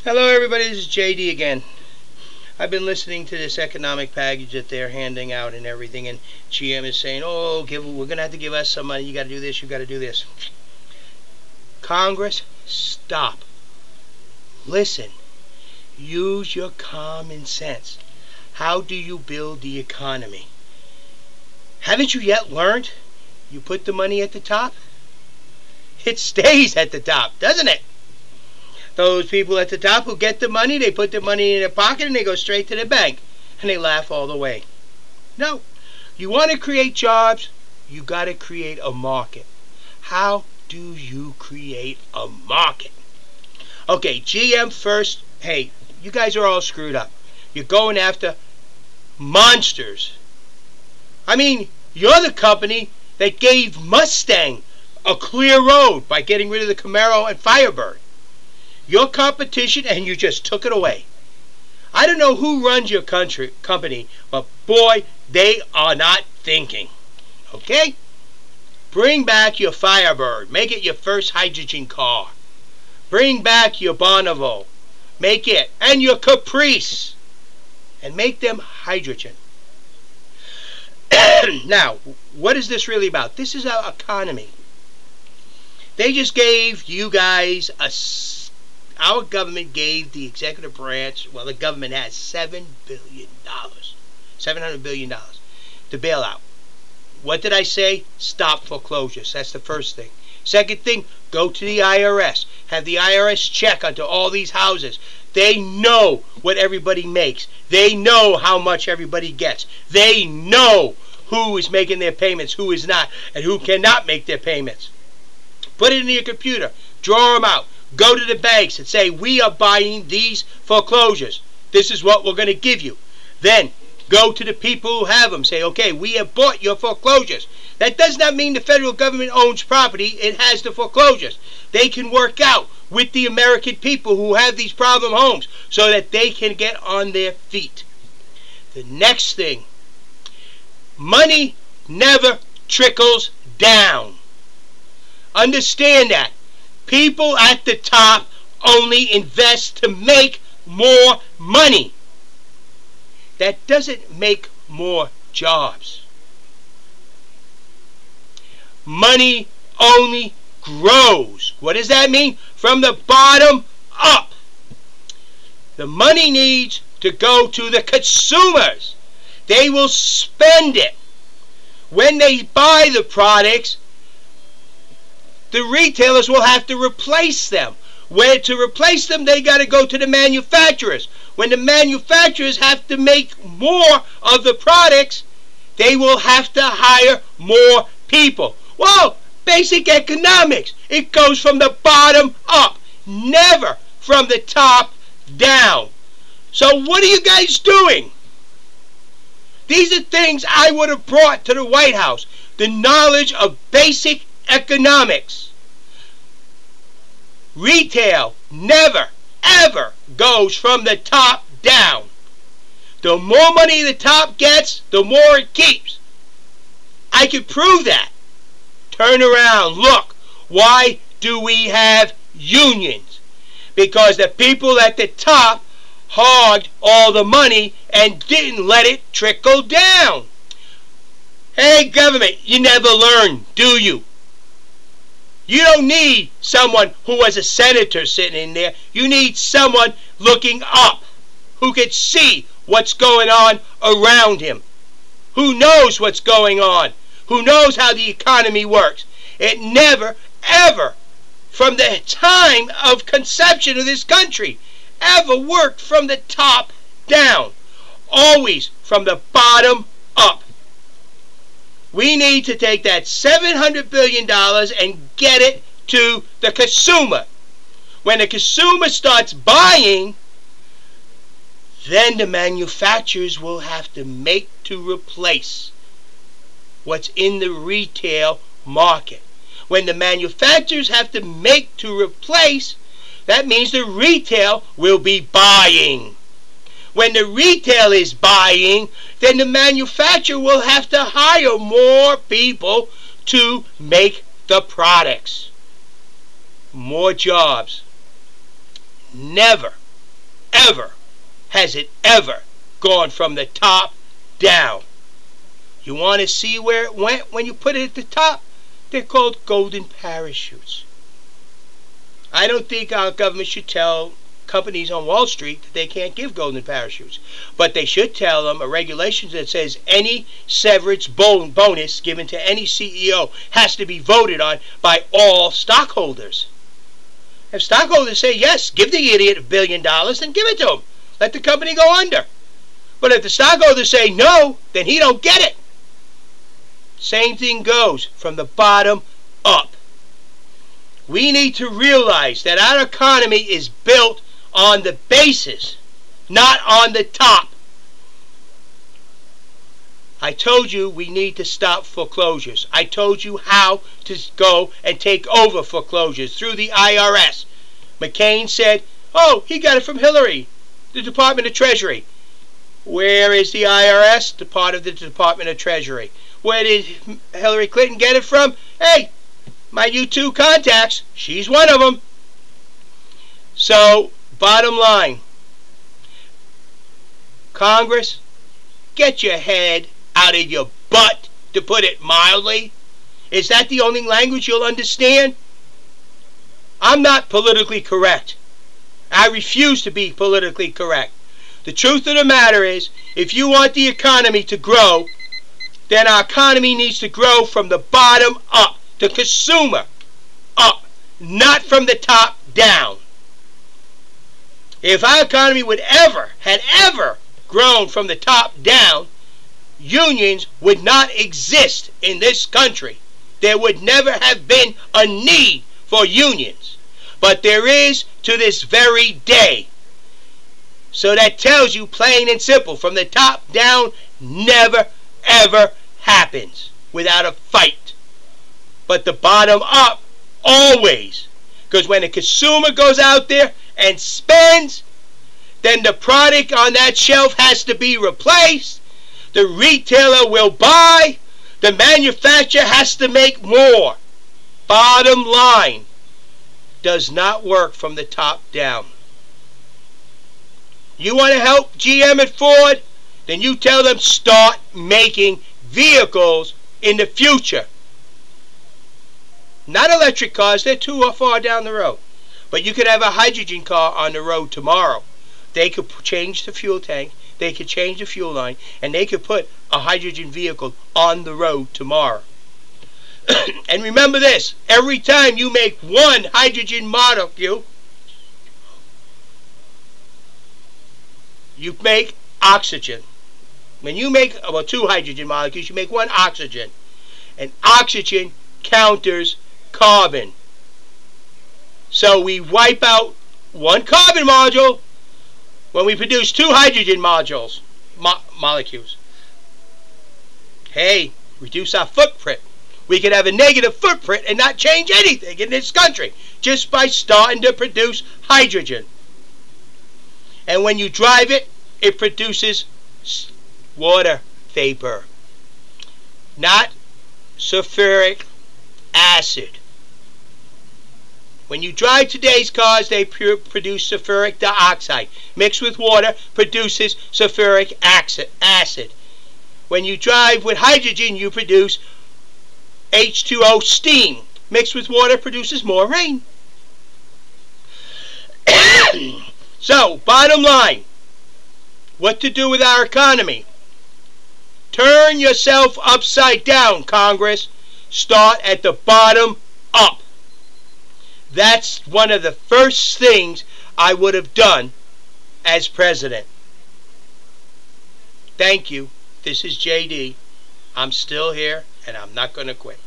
Hello everybody, this is JD again. I've been listening to this economic package that they're handing out and everything, and GM is saying, oh, we're going to have to give us some money, you got to do this, you got to do this. Congress, stop. Listen. Use your common sense. How do you build the economy? Haven't you yet learned? You put the money at the top, it stays at the top, doesn't it? Those people at the top who get the money, they put the money in their pocket and they go straight to the bank. And they laugh all the way. No. You want to create jobs, you got to create a market. How do you create a market? Okay, GM first. Hey, you guys are all screwed up. You're going after monsters. I mean, you're the company that gave Mustang a clear road by getting rid of the Camaro and Firebird. Your competition, and you just took it away. I don't know who runs your company, but boy, they are not thinking. Okay? Bring back your Firebird. Make it your first hydrogen car. Bring back your Bonneville. Make it. And your Caprice. And make them hydrogen. Now, what is this really about? This is our economy. They just gave you guys our government gave the executive branch, well, the government has $7 billion, $700 billion to bail out. What did I say? Stop foreclosures. That's the first thing. Second thing, go to the IRS. Have the IRS check onto all these houses. They know what everybody makes. They know how much everybody gets. They know who is making their payments, who is not, and who cannot make their payments. Put it in your computer. Draw them out. Go to the banks and say, we are buying these foreclosures. This is what we're going to give you. Then go to the people who have them. Say, okay, we have bought your foreclosures. That does not mean the federal government owns property. It has the foreclosures. They can work out with the American people who have these problem homes so that they can get on their feet. The next thing, money never trickles down. Understand that. People at the top only invest to make more money. That doesn't make more jobs. Money only grows. What does that mean? From the bottom up. The money needs to go to the consumers. They will spend it. When they buy the products, the retailers will have to replace them. Where to replace them, they got to go to the manufacturers. When the manufacturers have to make more of the products, they will have to hire more people. Well, basic economics. It goes from the bottom up, never from the top down. So what are you guys doing? These are things I would have brought to the White House. The knowledge of basic economics. Retail never, ever goes from the top down. The more money the top gets, the more it keeps. I can prove that. Turn around, look. Why do we have unions? Because the people at the top hogged all the money and didn't let it trickle down. Hey, government, you never learn, do you? You don't need someone who was a senator sitting in there. You need someone looking up who can see what's going on around him, who knows what's going on, who knows how the economy works. It never, ever, from the time of conception of this country, ever worked from the top down. Always from the bottom up. We need to take that $700 billion and get it to the consumer. When the consumer starts buying, then the manufacturers will have to make to replace what's in the retail market. When the manufacturers have to make to replace, that means the retail will be buying. When the retail is buying, then the manufacturer will have to hire more people to make the products. More jobs. Never ever has it ever gone from the top down. You want to see where it went when you put it at the top? They're called golden parachutes. I don't think our government should tell companies on Wall Street that they can't give golden parachutes. But they should tell them a regulation that says any severance bonus given to any CEO has to be voted on by all stockholders. If stockholders say, yes, give the idiot $1 billion, then give it to him. Let the company go under. But if the stockholders say no, then he don't get it. Same thing goes from the bottom up. We need to realize that our economy is built on the basis, not on the top. I told you we need to stop foreclosures. I told you how to go and take over foreclosures through the IRS. McCain said, oh, he got it from Hillary, the Department of Treasury. Where is the IRS? The part of the Department of Treasury. Where did Hillary Clinton get it from? Hey, my YOUU contacts. She's one of them. So, bottom line, Congress, get your head out of your butt, to put it mildly. Is that the only language you'll understand? I'm not politically correct. I refuse to be politically correct. The truth of the matter is, if you want the economy to grow, then our economy needs to grow from the bottom up, the consumer up, not from the top down. If our economy had ever grown from the top down, unions would not exist in this country. There would never have been a need for unions. But there is to this very day. So that tells you plain and simple, from the top down never ever happens without a fight. But the bottom up always. Because when the consumer goes out there and spends, then the product on that shelf has to be replaced. The retailer will buy. The manufacturer has to make more. Bottom line, does not work from the top down. You want to help GM and Ford? Then you tell them start making vehicles in the future. Not electric cars, they're too far down the road. But you could have a hydrogen car on the road tomorrow. They could change the fuel tank, they could change the fuel line, and they could put a hydrogen vehicle on the road tomorrow. And remember this, every time you make one hydrogen molecule, you make oxygen. When you make, well, two hydrogen molecules, you make one oxygen. And oxygen counters carbon. So we wipe out one carbon module when we produce two hydrogen molecules. Hey, reduce our footprint. We could have a negative footprint and not change anything in this country just by starting to produce hydrogen. And when you drive it, it produces water vapor, not sulfuric acid. When you drive today's cars, they produce sulfuric dioxide. Mixed with water, produces sulfuric acid. When you drive with hydrogen, you produce H2O steam. Mixed with water, produces more rain. So, bottom line, what to do with our economy? Turn yourself upside down, Congress. Start at the bottom up. That's one of the first things I would have done as president. Thank you. This is JD. I'm still here, and I'm not going to quit.